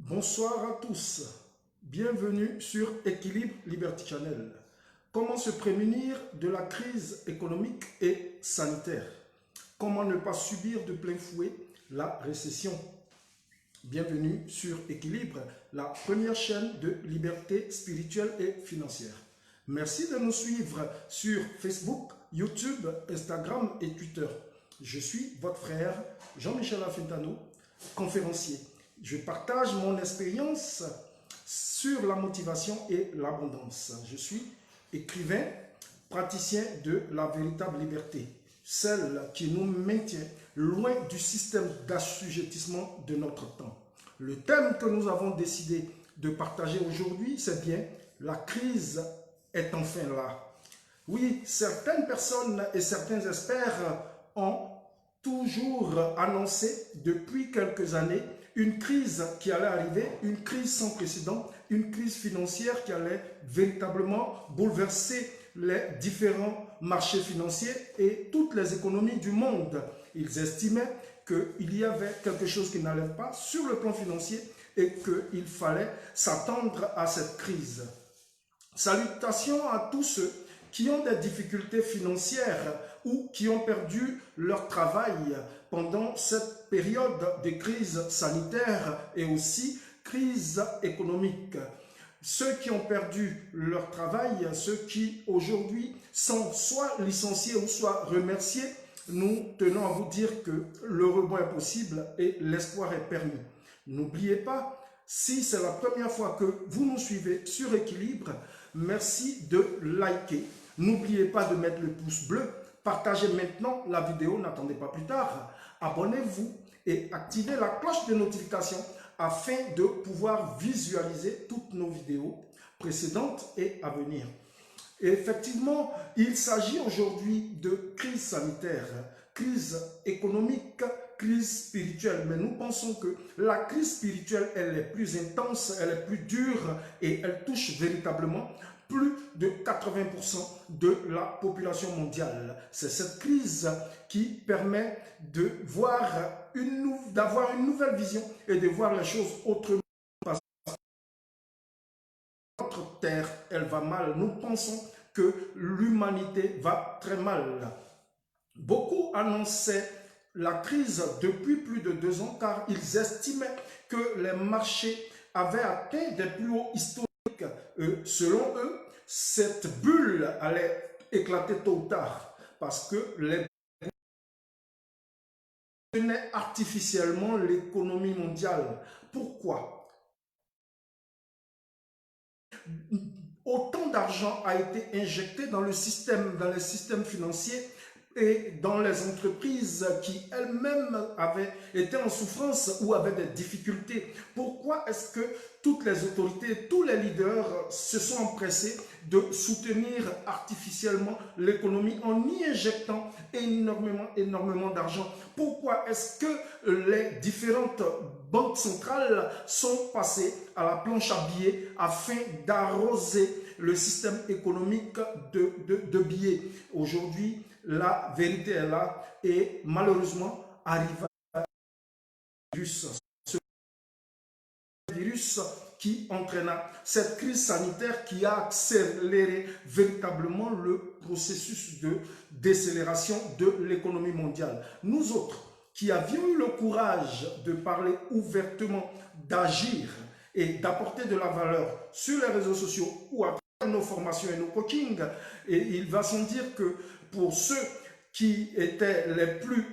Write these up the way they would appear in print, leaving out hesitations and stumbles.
Bonsoir à tous, bienvenue sur Équilibre Liberty Channel. Comment se prémunir de la crise économique et sanitaire? Comment ne pas subir de plein fouet la récession? Bienvenue sur Équilibre, la première chaîne de liberté spirituelle et financière. Merci de nous suivre sur Facebook, YouTube, Instagram et Twitter. Je suis votre frère Jean-Michel Afintano, conférencier. Je partage mon expérience sur la motivation et l'abondance. Je suis écrivain, praticien de la véritable liberté, celle qui nous maintient loin du système d'assujettissement de notre temps. Le thème que nous avons décidé de partager aujourd'hui, c'est bien « La crise est enfin là ». Oui, certaines personnes et certains experts ont toujours annoncé depuis quelques années une crise qui allait arriver, une crise sans précédent, une crise financière qui allait véritablement bouleverser les différents marchés financiers et toutes les économies du monde. Ils estimaient qu'il y avait quelque chose qui n'allait pas sur le plan financier et qu'il fallait s'attendre à cette crise. Salutations à tous ceux qui ont des difficultés financières ou qui ont perdu leur travail pendant cette période de crise sanitaire et aussi crise économique. Ceux qui ont perdu leur travail, ceux qui aujourd'hui sont soit licenciés ou soit remerciés, nous tenons à vous dire que le rebond est possible et l'espoir est permis. N'oubliez pas, si c'est la première fois que vous nous suivez sur Équilibre, merci de liker. N'oubliez pas de mettre le pouce bleu. Partagez maintenant la vidéo, n'attendez pas plus tard. Abonnez-vous et activez la cloche de notification afin de pouvoir visualiser toutes nos vidéos précédentes et à venir. Et effectivement, il s'agit aujourd'hui de crise sanitaire, crise économique, crise spirituelle. Mais nous pensons que la crise spirituelle, elle est plus intense, elle est plus dure et elle touche véritablement plus de 80% de la population mondiale. C'est cette crise qui permet de voir d'avoir une nouvelle vision et de voir les choses autrement. Parce que notre terre, elle va mal. Nous pensons que l'humanité va très mal. Beaucoup annonçaient la crise depuis plus de 2 ans car ils estimaient que les marchés avaient atteint des plus hauts historiques. Selon eux, cette bulle allait éclater tôt ou tard parce que les tenaient artificiellement l'économie mondiale. Pourquoi? Autant d'argent a été injecté dans les systèmes financiers et dans les entreprises qui elles-mêmes avaient été en souffrance ou avaient des difficultés. Pourquoi est-ce que toutes les autorités, tous les leaders se sont empressés de soutenir artificiellement l'économie en y injectant énormément d'argent? Pourquoi est-ce que les différentes banques centrales sont passées à la planche à billets afin d'arroser le système économique de billets? Aujourd'hui, la vérité est là et malheureusement arrive un virus. Ce virus qui entraîna cette crise sanitaire qui a accéléré véritablement le processus de décélération de l'économie mondiale. Nous autres qui avions eu le courage de parler ouvertement, d'agir et d'apporter de la valeur sur les réseaux sociaux ou à travers nos formations et nos coachings, et il va sans dire que pour ceux qui étaient les plus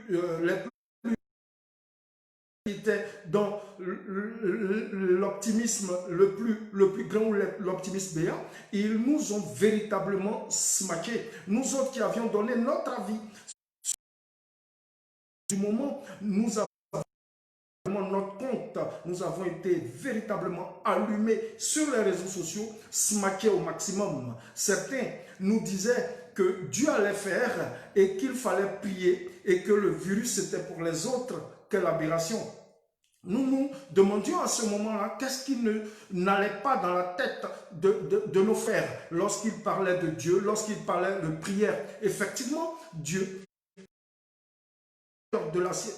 qui étaient dans l'optimisme le plus grand ou l'optimisme béat, ils nous ont véritablement smaqués. Nous autres qui avions donné notre avis, du moment nous avons notre compte, nous avons été véritablement allumés sur les réseaux sociaux, smaqués au maximum. Certains nous disaient que Dieu allait faire et qu'il fallait prier et que le virus c'était pour les autres. Quelle aberration! Nous nous demandions à ce moment-là qu'est-ce qui n'allait pas dans la tête de nos frères lorsqu'ils parlaient de Dieu, lorsqu'ils parlaient de prière. Effectivement, Dieu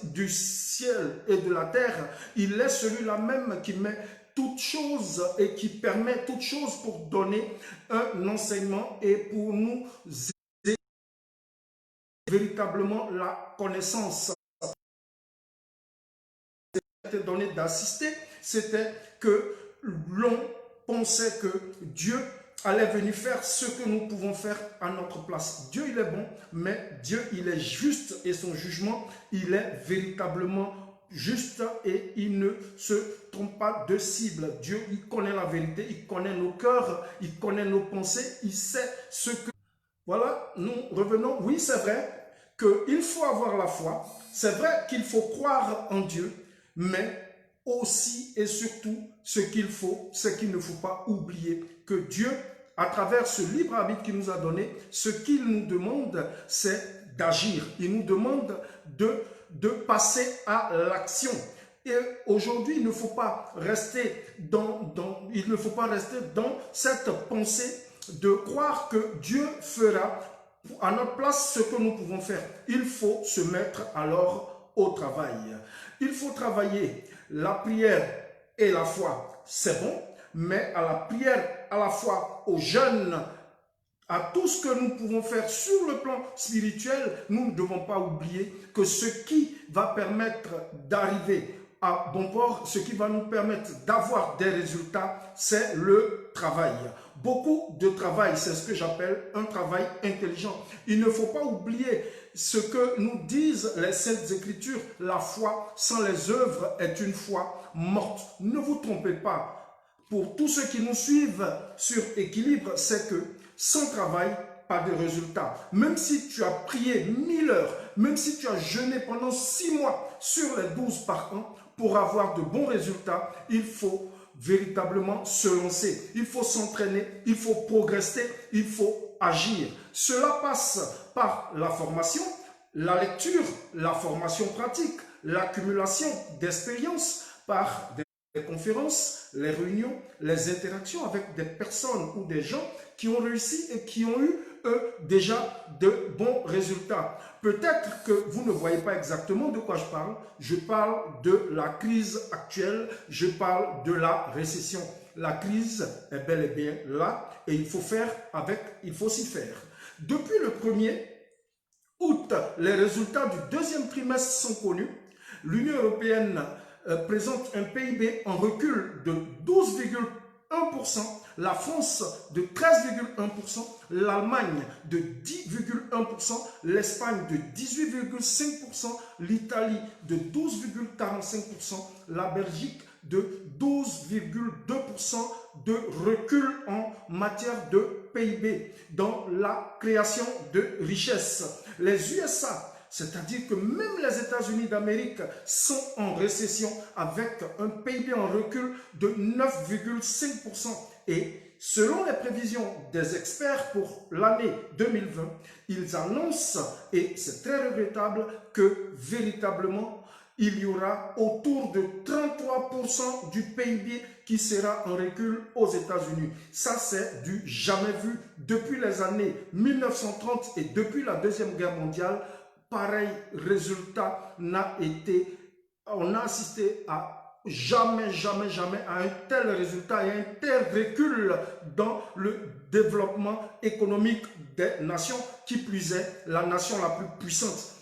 du ciel et de la terre, il est celui-là même qui met toute chose et qui permet toute chose pour donner un enseignement et pour nous aider véritablement la connaissance. C'était donné d'assister, c'était que l'on pensait que Dieu allait venir faire ce que nous pouvons faire à notre place. Dieu, il est bon, mais Dieu, il est juste et son jugement, il est véritablement juste et il ne se trompe pas de cible. Dieu, il connaît la vérité, il connaît nos cœurs, il connaît nos pensées, il sait ce que... Voilà, nous revenons. Oui, c'est vrai qu'il faut avoir la foi, c'est vrai qu'il faut croire en Dieu, mais aussi et surtout, ce qu'il faut, c'est qu'il ne faut pas oublier que Dieu, à travers ce libre arbitre qu'il nous a donné, ce qu'il nous demande, c'est d'agir. Il nous demande de passer à l'action. Et aujourd'hui, il ne faut pas rester dans cette pensée de croire que Dieu fera à notre place ce que nous pouvons faire. Il faut se mettre alors au travail. Il faut travailler. La prière et la foi, c'est bon, mais à la prière, à la foi, aux jeunes, à tout ce que nous pouvons faire sur le plan spirituel, nous ne devons pas oublier que ce qui va permettre d'arriver à bon port, ce qui va nous permettre d'avoir des résultats, c'est le travail. Beaucoup de travail, c'est ce que j'appelle un travail intelligent. Il ne faut pas oublier ce que nous disent les Saintes Écritures. La foi sans les œuvres est une foi morte. Ne vous trompez pas. Pour tous ceux qui nous suivent sur Équilibre, c'est que sans travail, pas de résultat. Même si tu as prié 1000 heures, même si tu as jeûné pendant 6 mois sur les 12 par an, pour avoir de bons résultats, il faut véritablement se lancer. Il faut s'entraîner, il faut progresser, il faut agir. Cela passe par la formation, la lecture, la formation pratique, l'accumulation d'expériences par des conférences, les réunions, les interactions avec des personnes ou des gens qui ont réussi et qui ont eu déjà de bons résultats. Peut-être que vous ne voyez pas exactement de quoi je parle. Je parle de la crise actuelle, je parle de la récession. La crise est bel et bien là et il faut faire avec, il faut s'y faire. Depuis le 1er août, les résultats du deuxième trimestre sont connus. L'Union européenne présente un PIB en recul de 12,1%, la France de 13,1%, l'Allemagne de 10,1%, l'Espagne de 18,5%, l'Italie de 12,45%, la Belgique de 12,2% de recul en matière de PIB dans la création de richesses. Les USA, c'est-à-dire que même les États-Unis d'Amérique sont en récession avec un PIB en recul de 9,5%. Et selon les prévisions des experts pour l'année 2020, ils annoncent, et c'est très regrettable, que véritablement il y aura autour de 33% du PIB qui sera en recul aux États-Unis. Ça, c'est du jamais vu depuis les années 1930 et depuis la Deuxième Guerre mondiale. Pareil résultat n'a été, on a assisté à jamais à un tel résultat et un tel recul dans le développement économique des nations, qui plus est la nation la plus puissante.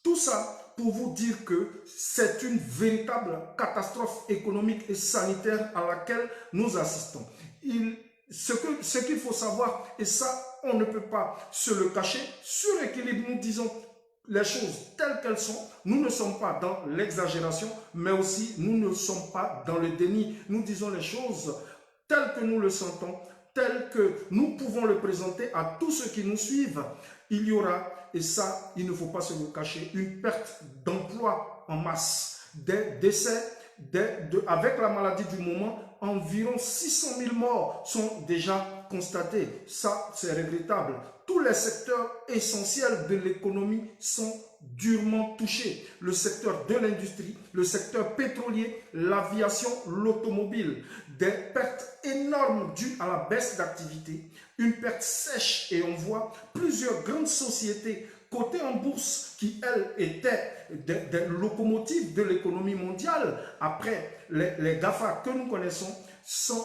Tout ça pour vous dire que c'est une véritable catastrophe économique et sanitaire à laquelle nous assistons. Ce qu'il faut savoir, et ça on ne peut pas se le cacher, sur Équilibre nous disons les choses telles qu'elles sont. Nous ne sommes pas dans l'exagération, mais aussi nous ne sommes pas dans le déni. Nous disons les choses telles que nous le sentons, telles que nous pouvons le présenter à tous ceux qui nous suivent. Il y aura, et ça, il ne faut pas se le cacher, une perte d'emploi en masse, des décès, avec la maladie du moment, environ 600 000 morts sont déjà constatés. Ça, c'est regrettable. Tous les secteurs essentiels de l'économie sont durement touchés. Le secteur de l'industrie, le secteur pétrolier, l'aviation, l'automobile. Des pertes énormes dues à la baisse d'activité. Une perte sèche et on voit plusieurs grandes sociétés cotées en bourse, qui, elles, étaient des locomotives de l'économie mondiale, après les GAFA que nous connaissons,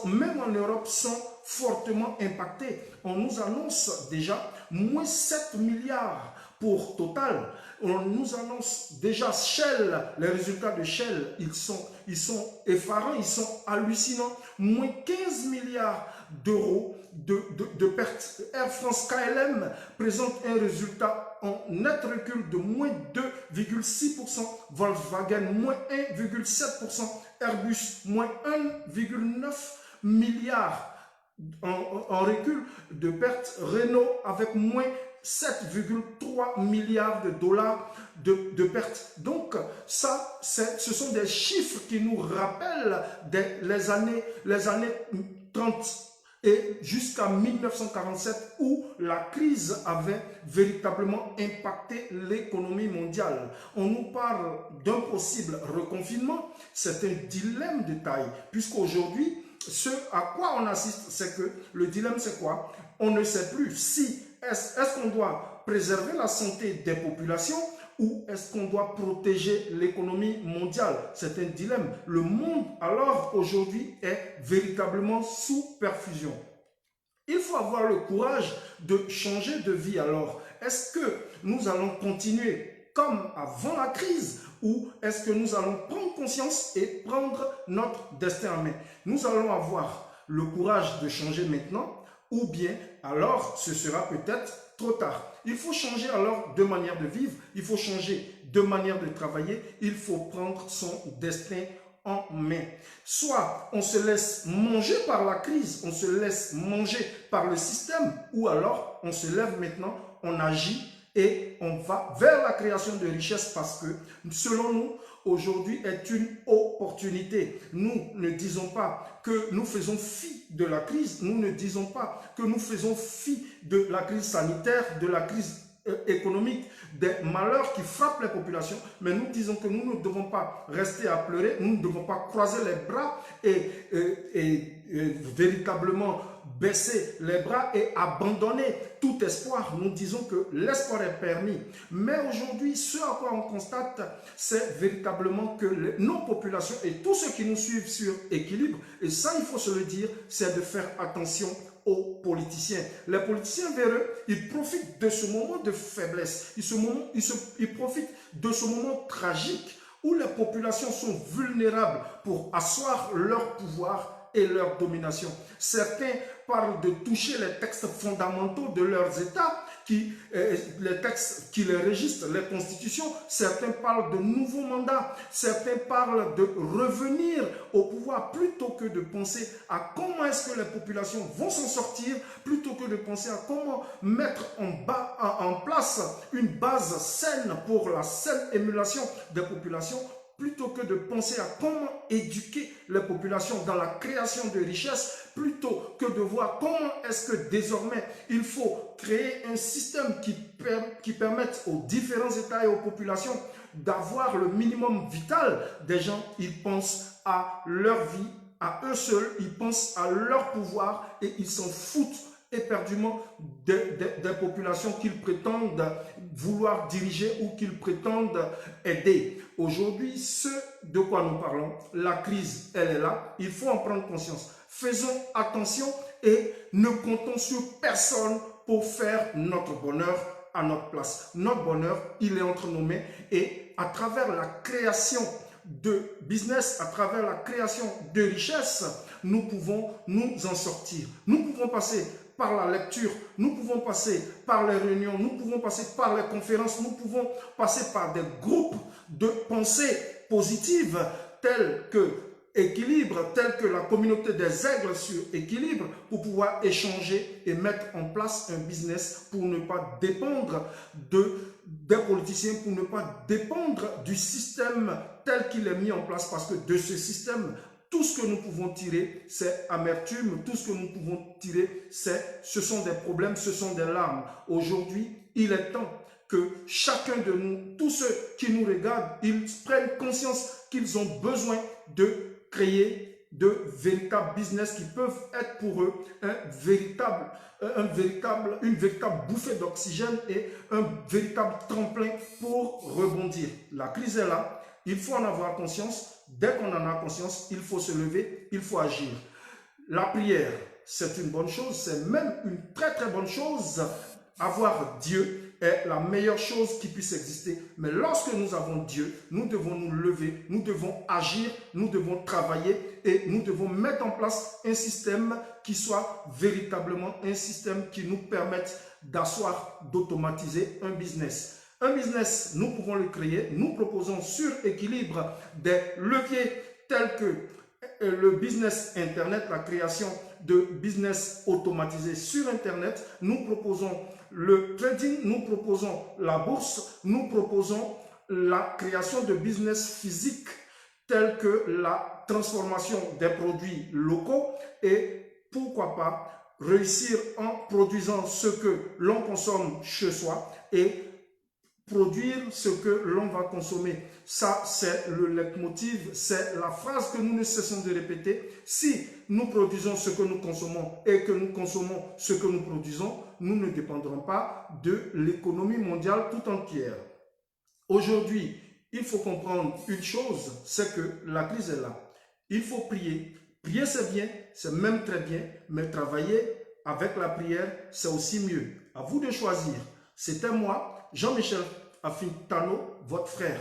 même en Europe, sont fortement impactés. On nous annonce déjà moins 7 milliards pour Total. On nous annonce déjà Shell, les résultats de Shell, ils sont effarants, ils sont hallucinants. Moins 15 milliards d'euros de pertes. Air France KLM présente un résultat en net recul de moins 2,6%, Volkswagen moins 1,7%, Airbus moins 1,9 milliard en recul de pertes, Renault avec moins 7,3 milliards de dollars de pertes. Donc, ça, ce sont des chiffres qui nous rappellent les années 30 et jusqu'à 1947 où la crise avait véritablement impacté l'économie mondiale. On nous parle d'un possible reconfinement. C'est un dilemme de taille, puisqu'aujourd'hui, ce à quoi on assiste, c'est que le dilemme, c'est quoi? On ne sait plus si est-ce qu'on doit préserver la santé des populations ou est-ce qu'on doit protéger l'économie mondiale? C'est un dilemme. Le monde, alors, aujourd'hui, est véritablement sous perfusion. Il faut avoir le courage de changer de vie. Alors, est-ce que nous allons continuer comme avant la crise ou est-ce que nous allons prendre conscience et prendre notre destin en main? Nous allons avoir le courage de changer maintenant ou bien alors ce sera peut-être trop tard. Il faut changer alors de manière de vivre, il faut changer de manière de travailler, il faut prendre son destin en main. Soit on se laisse manger par la crise, on se laisse manger par le système, ou alors on se lève maintenant, on agit et on va vers la création de richesses parce que, selon nous, aujourd'hui est une opportunité. Nous ne disons pas que nous faisons fi de la crise, nous ne disons pas que nous faisons fi de la crise sanitaire, de la crise économique, des malheurs qui frappent les populations, mais nous disons que nous ne devons pas rester à pleurer, nous ne devons pas croiser les bras et véritablement baisser les bras et abandonner tout espoir. Nous disons que l'espoir est permis. Mais aujourd'hui, ce à quoi on constate, c'est véritablement que nos populations et tous ceux qui nous suivent sur Équilibre, et ça il faut se le dire, c'est de faire attention aux politiciens. Les politiciens véreux, ils profitent de ce moment de faiblesse, ils profitent de ce moment tragique où les populations sont vulnérables pour asseoir leur pouvoir et leur domination. Certains parlent de toucher les textes fondamentaux de leurs États, les textes qui les régissent, les constitutions. Certains parlent de nouveaux mandats, certains parlent de revenir au pouvoir plutôt que de penser à comment est-ce que les populations vont s'en sortir, plutôt que de penser à comment mettre en place une base saine pour la saine émulation des populations, plutôt que de penser à comment éduquer les populations dans la création de richesses, plutôt que de voir comment est-ce que désormais il faut créer un système qui permette aux différents États et aux populations d'avoir le minimum vital. Des gens, ils pensent à leur vie, à eux seuls, ils pensent à leur pouvoir et ils s'en foutent éperdument des populations qu'ils prétendent vouloir diriger ou qu'ils prétendent aider. Aujourd'hui, ce de quoi nous parlons, la crise, elle est là, il faut en prendre conscience. Faisons attention et ne comptons sur personne pour faire notre bonheur à notre place. Notre bonheur, il est entre nos mains et à travers la création de business, à travers la création de richesses, nous pouvons nous en sortir. Nous pouvons passer par la lecture, nous pouvons passer par les réunions, nous pouvons passer par les conférences, nous pouvons passer par des groupes de pensée positive tels que Équilibre, tels que la communauté des aigles sur Équilibre, pour pouvoir échanger et mettre en place un business pour ne pas dépendre des politiciens, pour ne pas dépendre du système tel qu'il est mis en place, parce que de ce système, tout ce que nous pouvons tirer, c'est amertume. Tout ce que nous pouvons tirer, ce sont des problèmes, ce sont des larmes. Aujourd'hui, il est temps que chacun de nous, tous ceux qui nous regardent, ils prennent conscience qu'ils ont besoin de créer de véritables business qui peuvent être pour eux une véritable bouffée d'oxygène et un véritable tremplin pour rebondir. La crise est là, il faut en avoir conscience. Dès qu'on en a conscience, il faut se lever, il faut agir. La prière, c'est une bonne chose, c'est même une très très bonne chose. Avoir Dieu est la meilleure chose qui puisse exister. Mais lorsque nous avons Dieu, nous devons nous lever, nous devons agir, nous devons travailler et nous devons mettre en place un système qui soit véritablement un système qui nous permette d'asseoir, d'automatiser un business. Un business, nous pouvons le créer. Nous proposons sur Équilibre des leviers tels que le business Internet, la création de business automatisé sur Internet. Nous proposons le trading, nous proposons la bourse, nous proposons la création de business physiques tels que la transformation des produits locaux et pourquoi pas réussir en produisant ce que l'on consomme chez soi et produire ce que l'on va consommer. Ça, c'est le leitmotiv, c'est la phrase que nous ne cessons de répéter. Si nous produisons ce que nous consommons et que nous consommons ce que nous produisons, nous ne dépendrons pas de l'économie mondiale tout entière. Aujourd'hui, il faut comprendre une chose, c'est que la crise est là. Il faut prier. Prier, c'est bien, c'est même très bien, mais travailler avec la prière, c'est aussi mieux. À vous de choisir. C'était moi, Jean-Michel Afintano, votre frère.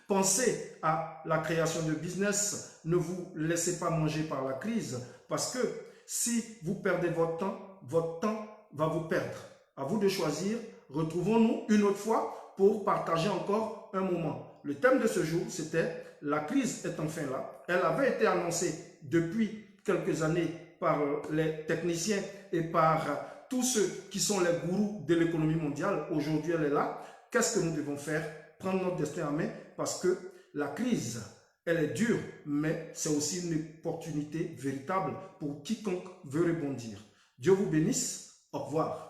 Pensez à la création de business. Ne vous laissez pas manger par la crise parce que si vous perdez votre temps va vous perdre. À vous de choisir. Retrouvons-nous une autre fois pour partager encore un moment. Le thème de ce jour, c'était « La crise est enfin là ». Elle avait été annoncée depuis quelques années par les techniciens et par tous ceux qui sont les gourous de l'économie mondiale. Aujourd'hui, elle est là. Qu'est-ce que nous devons faire? Prendre notre destin en main parce que la crise, elle est dure, mais c'est aussi une opportunité véritable pour quiconque veut rebondir. Dieu vous bénisse. Au revoir.